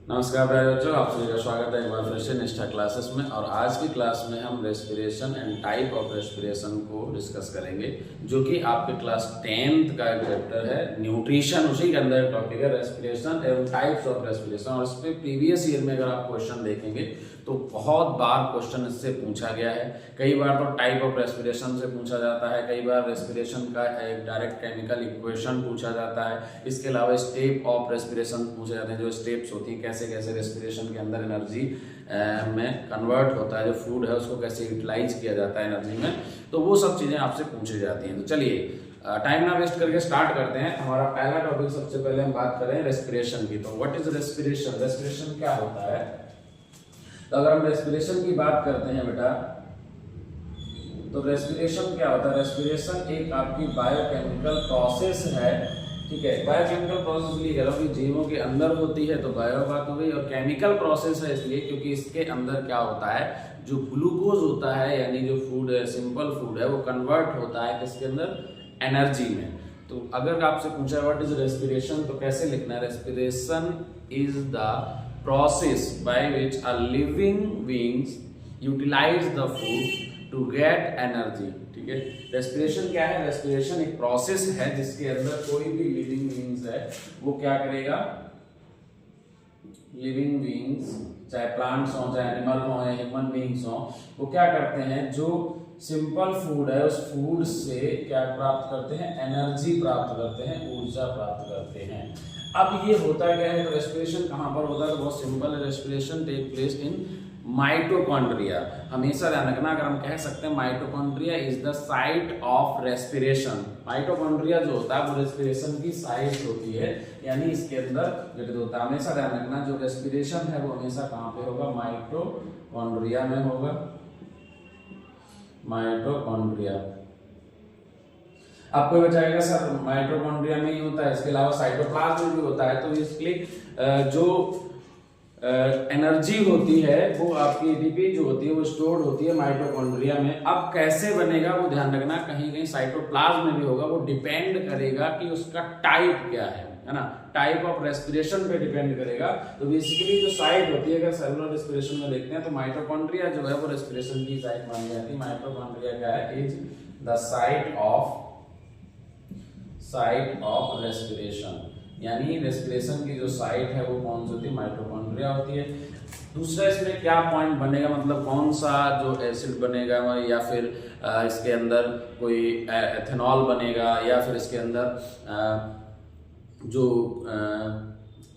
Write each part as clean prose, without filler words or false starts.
नमस्कार प्यारे बच्चों, आप सभी का स्वागत है एक बार फिर से निष्ठा क्लासेस में। और आज की क्लास में हम respiration and type of respiration को डिस्कस करेंगे, जो कि आपके क्लास 10th का एक चैप्टर है न्यूट्रिशन। उसी के अंदर एक टॉपिक है रेस्पिरेशन एवं टाइप्स ऑफ रेस्पिरेशन। और इस पे प्रीवियस ईयर में अगर आप क्वेश्चन देखेंगे तो बहुत बार क्वेश्चन इससे पूछा गया है। कई बार तो टाइप ऑफ रेस्पिरेशन से पूछा जाता है, कई बार रेस्पिरेशन का एक डायरेक्ट केमिकल इक्वेशन पूछा जाता है। इसके अलावा स्टेप ऑफ रेस्पिरेशन पूछे जाते हैं, जो स्टेप्स होती हैं, कैसे कैसे रेस्पिरेशन के अंदर एनर्जी में कन्वर्ट होता है, जो फूड है उसको कैसे यूटिलाइज किया जाता है एनर्जी में, तो वो सब चीज़ें आपसे पूछी जाती हैं। तो चलिए टाइम ना वेस्ट करके स्टार्ट करते हैं। हमारा पहला टॉपिक सबसे पहले हम बात करें रेस्पिरेशन की। तो व्हाट इज रेस्पिरेशन? रेस्पिरेशन क्या होता है? तो अगर हम रेस्पिरेशन की बात करते हैं बेटा, तो रेस्पिरेशन क्या होता है? रेस्पिरेशन एक आपकी बायोकेमिकल प्रोसेस है, ठीक है। बायोकेमिकल प्रोसेस इसलिए कह रहा हूँ कि जीवों के अंदर होती है तो बायो बात हो गई, और केमिकल प्रोसेस है इसलिए क्योंकि इसके अंदर क्या होता है, जो ग्लूकोज होता है यानी जो फूड है, सिंपल फूड है, वो कन्वर्ट होता है किसके अंदर? एनर्जी में। तो अगर आपसे पूछा व्हाट इज रेस्पिरेशन, तो कैसे लिखना है? Respiration is the process by which a living beings utilize the food to get energy, ठीक है। रेस्पिरेशन क्या है? रेस्पिरेशन एक प्रोसेस है जिसके अंदर कोई भी लिविंग बीइंग्स है वो क्या करेगा? लिविंग बीइंग्स, चाहे प्लांट्स हो, चाहे एनिमल हो, या ह्यूमन बीइंग्स हो, वो क्या करते हैं? जो सिंपल फूड है उस फूड से क्या प्राप्त करते हैं? एनर्जी प्राप्त करते हैं, ऊर्जा प्राप्त करते हैं। अब ये होता क्या है? तो रेस्पिरेशन कहाँ पर होता है? तो बहुत सिंपल है। Respiration take place in mitochondria. हमेशा ध्यान रखना, अगर हम कह सकते हैं mitochondria is the site of respiration. Mitochondria जो होता है वो रेस्पिरेशन की साइट होती है, यानी इसके अंदर घटित होता है। हमेशा ध्यान रखना, जो रेस्पिरेशन है वो हमेशा कहाँ पे होगा? माइटोकॉन्ड्रिया में होगा। माइटोकॉन्ड्रिया। आपको बचाएगा सर माइटोकॉन्ड्रिया में ही होता है, इसके अलावा साइटोप्लाज्म में भी होता है। तो इसलिए जो एनर्जी होती है वो आपकी एटीपी जो होती है वो स्टोर्ड होती है माइटोकॉन्ड्रिया में। अब कैसे बनेगा वो ध्यान रखना, कहीं कहीं साइटोप्लाज्म में भी होगा। वो डिपेंड करेगा कि उसका टाइप क्या है ना, टाइप ऑफ रेस्पिरेशन पे डिपेंड करेगा। तो बेसिकली जो साइट होती है, अगर सेलुलर रेस्पिरेशन में देखते हैं तो माइटोकॉन्ड्रिया जो है वो रेस्पिरेशन की साइट मानी जाती है। माइटोकॉन्ड्रिया क्या है? Is the site of respiration, यानी रेस्पिरेशन की जो साइट है वो कौन सी होती है? माइटोकॉन्ड्रिया होती है। दूसरा इसमें क्या पॉइंट बनेगा, मतलब कौन सा जो एसिड बनेगा, या फिर इसके अंदर कोई एथेनॉल बनेगा, या फिर इसके अंदर जो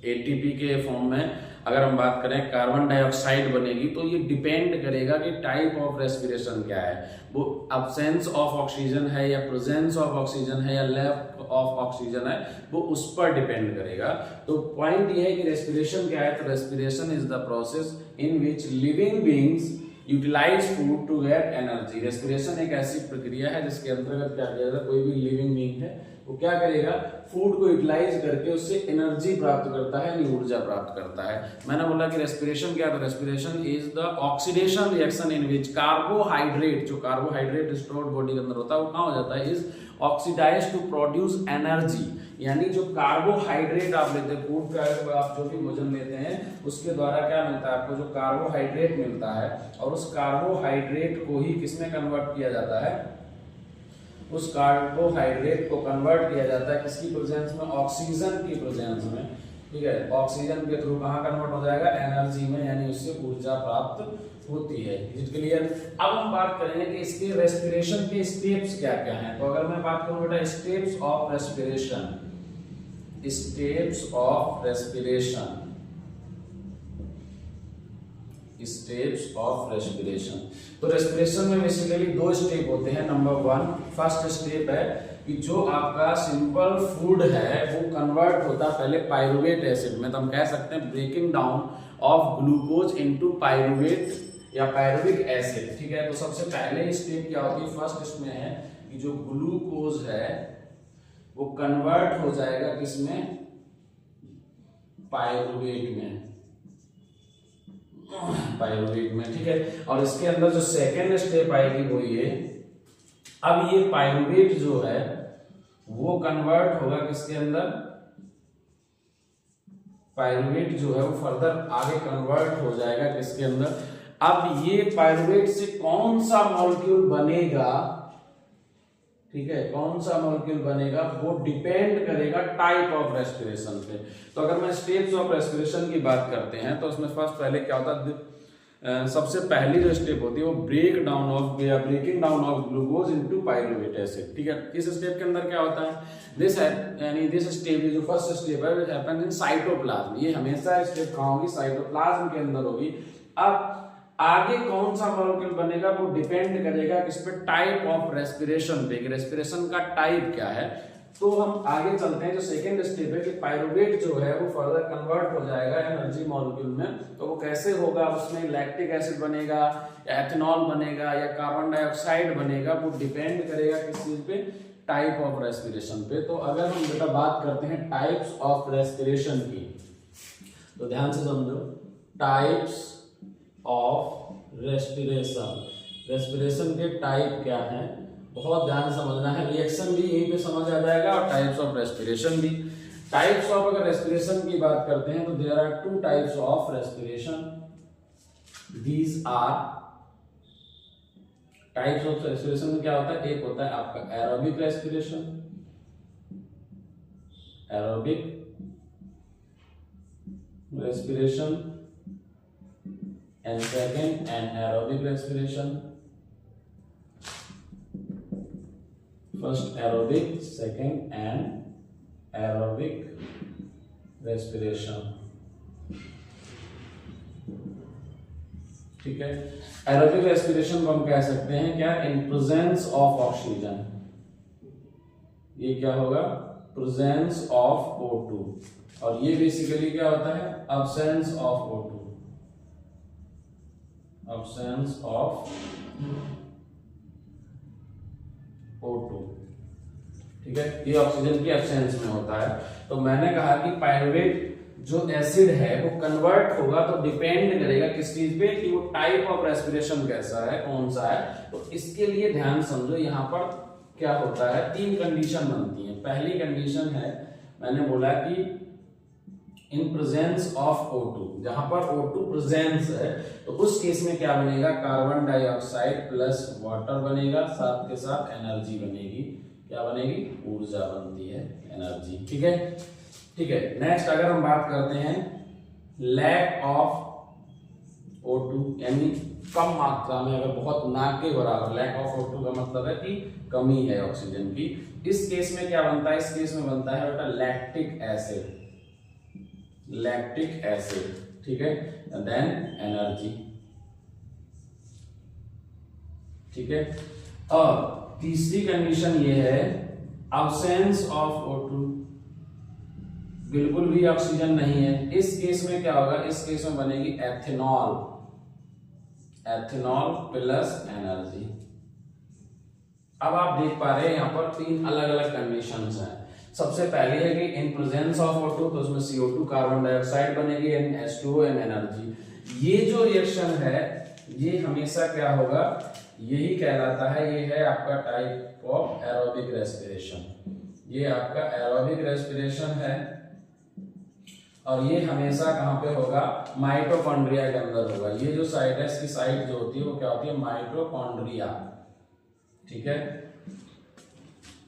एटीपी के फॉर्म में अगर हम बात करें कार्बन डाइऑक्साइड बनेगी। तो ये डिपेंड करेगा कि टाइप ऑफ रेस्पिरेशन क्या है, वो अब्सेंस ऑफ ऑक्सीजन है या प्रेजेंस ऑफ ऑक्सीजन है या लैक ऑफ ऑक्सीजन है, वो उस पर डिपेंड करेगा। तो पॉइंट ये है कि रेस्पिरेशन क्या है? तो respiration is the process in which living beings utilise food to get energy. Respiration एक ऐसी प्रक्रिया है जिसके अंतर्गत क्या किया जाता है? कोई भी लिविंग बीइंग है वो क्या करेगा? फूड को यूटिलाइज करके उससे एनर्जी प्राप्त करता है, ऊर्जा प्राप्त करता है। मैंने बोला कि रेस्पिरेशन क्या है? तो respiration is the oxidation reaction in which carbohydrate, जो कार्बोहाइड्रेट स्टोर्ड बॉडी के अंदर होता है वो कहाँ हो जाता है? Is oxidise to produce energy. यानी जो कार्बोहाइड्रेट आप लेते हैं, फूड का आप जो भी भोजन लेते हैं उसके द्वारा क्या मिलता है आपको? जो कार्बोहाइड्रेट मिलता है, और उस कार्बोहाइड्रेट को ही किसमें कन्वर्ट किया जाता है? उस कार्बोहाइड्रेट को कन्वर्ट किया जाता है किसकी प्रेजेंस में? ऑक्सीजन की प्रेजेंस में, ठीक है। ऑक्सीजन के थ्रू कहाँ कन्वर्ट हो जाएगा? एनर्जी में, यानी उससे ऊर्जा प्राप्त होती है। Is it clear? अब हम बात करेंगे कि इसके रेस्पिरेशन के स्टेप्स क्या क्या हैं। तो अगर मैं बात करूं बेटा steps of respiration, steps of respiration, steps of respiration. तो रेस्पिरेशन में बेसिकली दो स्टेप होते हैं। नंबर 1, फर्स्ट स्टेप है कि जो आपका सिंपल फूड है वो कन्वर्ट होता है पहले पाइरुवेट एसिड में। तो हम कह सकते हैं breaking down of glucose into pyruvate या पाइरुविक एसिड, ठीक है। तो सबसे पहले स्टेप क्या होती है? फर्स्ट इसमें है कि जो ग्लूकोज है वो कन्वर्ट हो जाएगा किसमें? पाइरुवेट में, पाइरुवेट में, ठीक है। और इसके अंदर जो सेकेंड स्टेप आएगी वो ये, अब ये पाइरुवेट जो है वो कन्वर्ट होगा किसके अंदर? पायरुवेट जो है वो फर्दर आगे कन्वर्ट हो जाएगा किसके अंदर। अब ये पायरुवेट से कौन सा मॉलिक्यूल बनेगा, ठीक है, कौन सा मॉलिक्यूल बनेगा वो डिपेंड करेगा टाइप ऑफ रेस्पिरेशन पे। तो अगर मैं स्टेप्स ऑफ रेस्पिरेशन की बात करते हैं तो उसमें फर्स्ट पहले क्या होता है, सबसे पहली जो स्टेप होती है वो breaking down of glucose into pyruvate acid, ठीक है। इस स्टेप के अंदर क्या होता है, दिस स्टेप जो फर्स्ट स्टेप है विच हैपेंस इन साइटोप्लाज्म, ये हमेशा स्टेप कहां होगी, साइटोप्लाज्म के अंदर होगी। अब आगे कौन सा मॉलिक्यूल बनेगा वो डिपेंड करेगा किस पे, टाइप ऑफ रेस्पिरेशन पे, रेस्पिरेशन का टाइप क्या है। तो हम आगे चलते हैं, जो सेकंड स्टेप है कि पायरुवेट जो है वो फर्दर कन्वर्ट हो जाएगा एनर्जी मॉलिक्यूल में। तो वो कैसे होगा, उसमें लैक्टिक एसिड बनेगा या एथेनॉल बनेगा या कार्बन डाइऑक्साइड बनेगा, वो डिपेंड करेगा किस चीज पे, टाइप ऑफ रेस्पिरेशन पे। तो अगर हम बेटा बात करते हैं टाइप्स ऑफ रेस्पिरेशन की, तो ध्यान से समझो, टाइप्स ऑफ रेस्पिरेशन, रेस्पिरेशन के टाइप क्या हैं, बहुत ध्यान समझना है। रिएक्शन भी यहीं पे समझ आ जाएगा और टाइप्स ऑफ रेस्पिरेशन भी। टाइप्स ऑफ अगर रेस्पिरेशन की बात करते हैं तो there are two types of respiration, these are types of respiration में क्या होता है, एक होता है आपका aerobic respiration, aerobic respiration and second anaerobic respiration, first aerobic, second anaerobic respiration, ठीक है। एरोबिक रेस्पिरेशन को हम कह सकते हैं क्या, इन प्रेजेंस ऑफ ऑक्सीजन, ये क्या होगा, प्रेजेंस ऑफ O2, और ये बेसिकली क्या होता है, absence of O2, absence of O2, ठीक है, ये ऑक्सीजन की एब्सेंस में होता है। तो मैंने कहा कि पायरुवेट जो एसिड है वो कन्वर्ट होगा तो डिपेंड करेगा किस चीज पे, कि वो टाइप ऑफ रेस्पिरेशन कैसा है, कौन सा है। तो इसके लिए ध्यान समझो, यहाँ पर क्या होता है, तीन कंडीशन बनती है। पहली कंडीशन है, मैंने बोला कि इन प्रेजेंस ऑफ O2, जहां पर O2 प्रेजेंस है तो उस केस में क्या बनेगा, कार्बन डाइऑक्साइड प्लस वाटर बनेगा, साथ के साथ एनर्जी बनेगी, क्या बनेगी, ऊर्जा बनती है, एनर्जी, ठीक है, ठीक है। नेक्स्ट अगर हम बात करते हैं लैक ऑफ O2, यानी कम मात्रा में, अगर बहुत ना के बराबर, लैक ऑफ O2 का मतलब है कि कमी है ऑक्सीजन की, इस केस में क्या बनता है, इस केस में बनता है बेटा लैक्टिक एसिड, लैक्टिक एसिड, ठीक है, देन एनर्जी, ठीक है। और तीसरी कंडीशन ये है अब्सेंस ऑफ O2, बिल्कुल भी ऑक्सीजन नहीं है, इस केस में क्या होगा, इस केस में बनेगी एथेनॉल, एथेनॉल प्लस एनर्जी। अब आप देख पा रहे हैं यहाँ पर तीन अलग अलग कंडीशंस हैं। सबसे पहले है कि इन प्रेजेंस ऑफ O2, तो उसमें CO2 कार्बन डाइऑक्साइड बनेगी एंड H2O एंड एनर्जी। ये जो रिएक्शन है ये हमेशा क्या होगा, यही कहलाता है, ये है आपका टाइप ऑफ एरोबिक रेस्पिरेशन, ये आपका एरोबिक रेस्पिरेशन है। और ये हमेशा कहां पे होगा, माइटोकॉन्ड्रिया के अंदर होगा। ये जो साइट है, इसकी साइट जो होती है वो क्या होती है, माइटोकॉन्ड्रिया, ठीक है।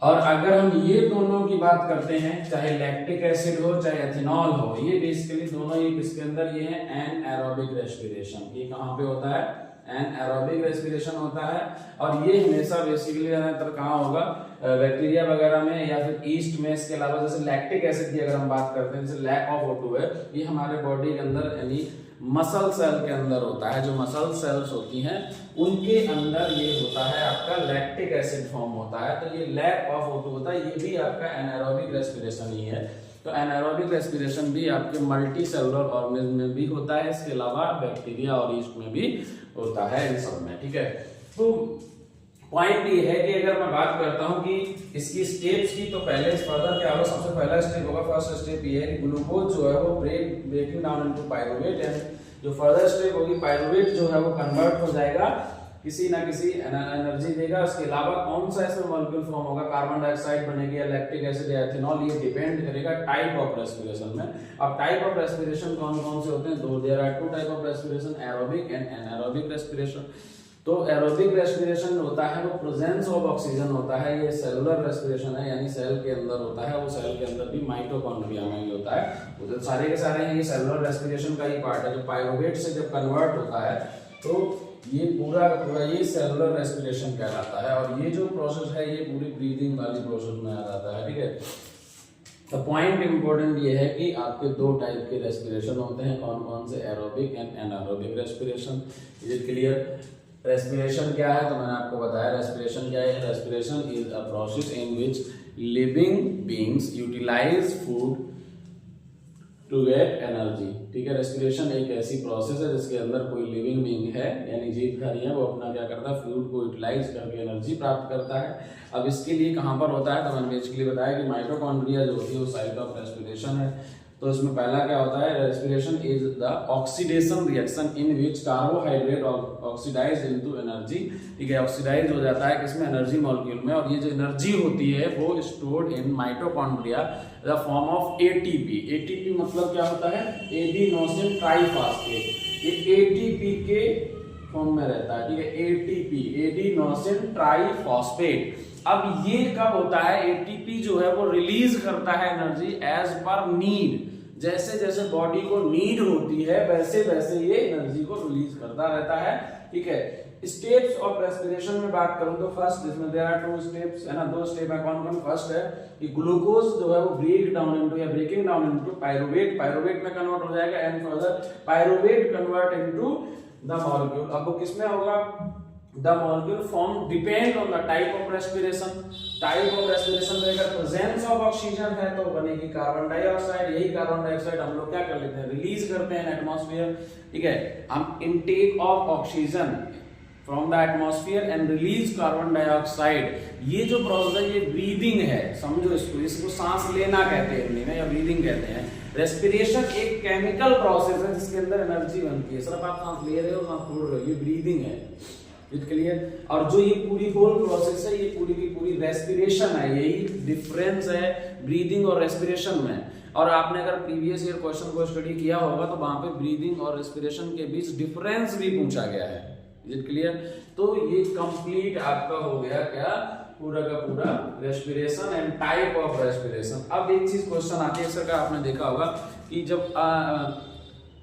और अगर हम ये दोनों की बात करते हैं, चाहे लैक्टिक एसिड हो चाहे एथेनॉल हो, ये बेसिकली दोनों ये किसके अंदर, ये है एनएरोबिक रेस्पिरेशन। ये कहां पे होता है, एनएरोबिक रेस्पिरेशन होता है। और ये हमेशा बेसिकली ज्यादातर कहां होगा, बैक्टीरिया वगैरह में या फिर ईस्ट में। इसके अलावा जैसे लैक्टिक एसिड की अगर हम बात करते हैं, जैसे लैक ऑफ O2 है, ये हमारे बॉडी के अंदर यानी मसल सेल के अंदर होता है, जो मसल सेल्स होती हैं उनके अंदर ये होता है आपका लैक्टिक एसिड फॉर्म होता है। तो ये लैक ऑफ O2 होता है, ये भी आपका एनारोबिक रेस्पिरेशन ही है। तो एनारोबिक रेस्पिरेशन भी आपके मल्टी सेलुलर ऑर्गेनिज्म में भी होता है, इसके अलावा बैक्टीरिया और यीस्ट में भी होता है, इन सब में, ठीक है। तो पॉइंट ये है कि अगर मैं बात करता हूं कि इसकी स्टेप्स की, तो पहले फर्दर क्या होगा, सबसे पहला स्टेप होगा, फर्स्ट स्टेप ये है कि ग्लूकोज जो है वो breaking down into pyruvate, and जो फर्दर स्टेप होगी पायरुवेट जो है वो कन्वर्ट हो जाएगा किसी ना किसी एनर्जी देगा। उसके अलावा कौन सा इसमें मॉलिक्यूल फॉर्म होगा, कार्बन डाइऑक्साइड बनेगी या लैक्टिक एसिड या एथेनॉल, ये डिपेंड करेगा टाइप ऑफ रेस्पिरेशन में। अब टाइप ऑफ रेस्पिरेशन कौन कौन से होते हैं, दो there are two type of respiration, aerobic and anaerobic respiration. तो एरोबिक रेस्पिरेशन होता है वो प्रेजेंस ऑफ ऑक्सीजन होता है, ये सेलुलर रेस्पिरेशन है, यानी सेल के अंदर होता है, वो सेल के अंदर भी माइटोकॉन्ड्रिया में ही होता है, वो तो सारे के सारे हैं, ये सेलुलर रेस्पिरेशन का ही पार्ट है। जो पायरुवेट से जब कन्वर्ट होता है तो ये पूरा का पूरा ये सेलुलर रेस्पिरेशन कहलाता है, और ये जो प्रोसेस है ये पूरी ब्रीदिंग वाली प्रोसेस में आ जाता है, ठीक है। तो पॉइंट इंपॉर्टेंट ये है कि आपके दो टाइप के रेस्पिरेशन होते हैं, कौन कौन से, aerobic and anaerobic respiration. Is it clear? Respiration क्या है, तो मैंने आपको बताया रेस्पिरेशन क्या है। Respiration is a process in which living beings utilise food to get energy, ठीक है। रेस्पिरेशन एक ऐसी प्रोसेस है जिसके अंदर कोई लिविंग बीइंग है, यानी जीवधारी है, वो अपना क्या करता है, फूड को यूटिलाइज करके एनर्जी प्राप्त करता है। अब इसके लिए कहाँ पर होता है, तो मैंने बेसिकली बताया कि माइटोकॉन्ड्रिया जो होती है वो साइट ऑफ रेस्पिरेशन है। तो इसमें पहला क्या होता है, respiration is the oxidation reaction in which carbohydrate oxidise into energy, ठीक है। ऑक्सीडाइज हो जाता है किसमें, एनर्जी मॉलिक्यूल में, और ये जो एनर्जी होती है वो stored in mitochondria the form of ATP. ATP मतलब क्या होता है, एडिनोसिन ट्राइफॉस्फेट, ये एटीपी के फॉर्म में रहता है, ठीक है। ATP, adenosine triphosphate. अब ये कब होता है, एटीपी जो है वो रिलीज करता है एनर्जी एज पर नीड, जैसे जैसे बॉडी को नीड होती है वैसे वैसे ये एनर्जी को रिलीज करता रहता है, ठीक है। स्टेप्स ऑफ रेस्पिरेशन में बात करूं तो फर्स्ट, इसमें देयर आर टू स्टेप्स, है ना, दो स्टेप है। कौन कौन? फर्स्ट है कि ग्लूकोज जो है वो ब्रेक डाउन इनटू या breaking down into pyruvate, pyruvate में कन्वर्ट हो जाएगा, and further pyruvate convert into the molecule. अब वो किसमें होगा, the molecule form depend on the type of respiration। Type of respiration में अगर प्रेजेंस ऑफ ऑक्सीजन है तो बनेगी कार्बन डाइऑक्साइड, यही कार्बन डाइऑक्साइड हम लोग क्या कर लेते हैं, रिलीज करते हैं एटमॉस्फेयर, ठीक है। हम intake of oxygen from the atmosphere and release carbon dioxide, ये जो प्रोसेस है ये ब्रीदिंग है, समझो इसको सांस लेना कहते हैं हिंदी में, या ब्रीदिंग कहते हैं। रेस्पिरेशन एक केमिकल प्रोसेस है जिसके अंदर एनर्जी बनती है, सिर्फ आप सांस ले रहे हो सांस छोड़ रहे हो, ये ब्रीदिंग है, क्लियर। और जो ये पूरी होल प्रोसेस है ये पूरी की पूरी रेस्पिरेशन है, यही डिफरेंस है ब्रीदिंग और रेस्पिरेशन में। और आपने अगर प्रीवियस ईयर क्वेश्चन को स्टडी किया होगा तो वहां पे ब्रीदिंग और रेस्पिरेशन के बीच डिफरेंस भी पूछा गया है, इज इट क्लियर। तो ये कंप्लीट आपका हो गया क्या, पूरा का पूरा respiration and type of respiration. अब एक चीज क्वेश्चन आती है सर का, आपने देखा होगा कि जब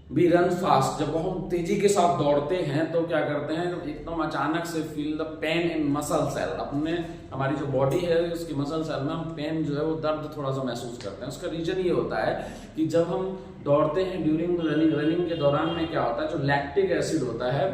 वी रन फास्ट, जब हम तेजी के साथ दौड़ते हैं तो क्या करते हैं, एकदम अचानक से feel the pain in muscle cell, अपने हमारी जो बॉडी है उसकी मसल सेल में हम पेन जो है वो दर्द थोड़ा सा महसूस करते हैं। उसका रीजन ये होता है कि जब हम दौड़ते हैं ड्यूरिंग रनिंग के दौरान में क्या होता है, जो लैक्टिक एसिड होता है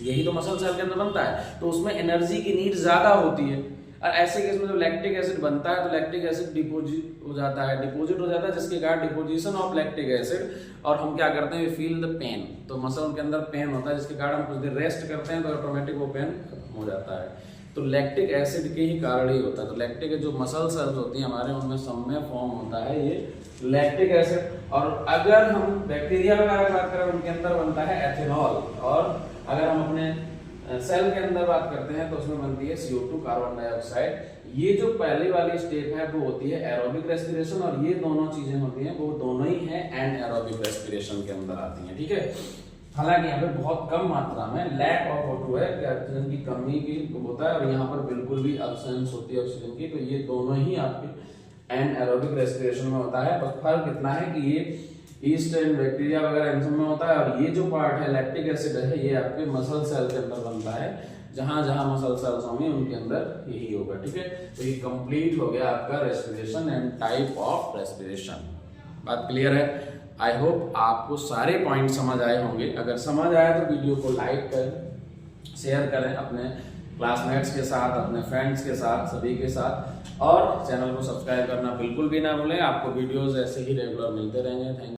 यही तो मसल सेल के अंदर बनता है, तो उसमें एनर्जी की नीड ज्यादा होती है। और ऐसे केस में जो लैक्टिक एसिड बनता है तो लैक्टिक एसिड डिपोजिट हो जाता है, जिसके कारण डिपोजिशन ऑफ लैक्टिक एसिड, और हम क्या करते हैं, फील द पेन, तो मसल के अंदर पेन होता है जिसके कारण हम कुछ देर रेस्ट करते हैं तो ऑटोमेटिक वो पेन खत्म हो जाता है। तो लैक्टिक एसिड के ही कारण ही होता है। तो लैक्टिक जो मसल सेल्स होती हैं हमारे, उनमें सब में फॉर्म होता है ये लैक्टिक एसिड। और अगर हम बैक्टीरिया वगैरह की बात करें उनके अंदर बनता है एथेनॉल, और अगर हम अपने सेल के अंदर बात करते हैं तो उसमें बनती है CO2 कार्बन डाइऑक्साइड। ये जो पहली वाली स्टेप है वो होती है एरोबिक रेस्पिरेशन, और ये दोनों चीजें होती हैं वो दोनों ही है एनएरोबिक रेस्पिरेशन के अंदर आती हैं, ठीक है। हालांकि यहाँ पे बहुत कम मात्रा में लैक ऑफ O2 है, ऑक्सीजन की कमी की होता है, और यहाँ पर बिल्कुल भी अब्सेंस होती है ऑक्सीजन की, तो ये दोनों ही आपके एनएरोबिक रेस्पिरेशन में होता है। बस फर्क इतना है कि ये ईस्ट एंड बैक्टीरिया वगैरह इन सब में होता है, और ये जो पार्ट है लैक्टिक एसिड है ये आपके मसल सेल के अंदर बनता है, जहां जहां मसल सेल्स होंगे उनके अंदर यही होगा, ठीक है। तो ये कंप्लीट हो गया आपका respiration and type of respiration. बात क्लियर है? आई होप आपको सारे पॉइंट समझ आए होंगे। अगर समझ आया तो वीडियो को लाइक करें, शेयर करें अपने क्लासमेट्स के साथ, अपने फ्रेंड्स के साथ, सभी के साथ, और चैनल को सब्सक्राइब करना बिल्कुल भी ना भूलें। आपको वीडियोस ऐसे ही रेगुलर मिलते रहेंगे। थैंक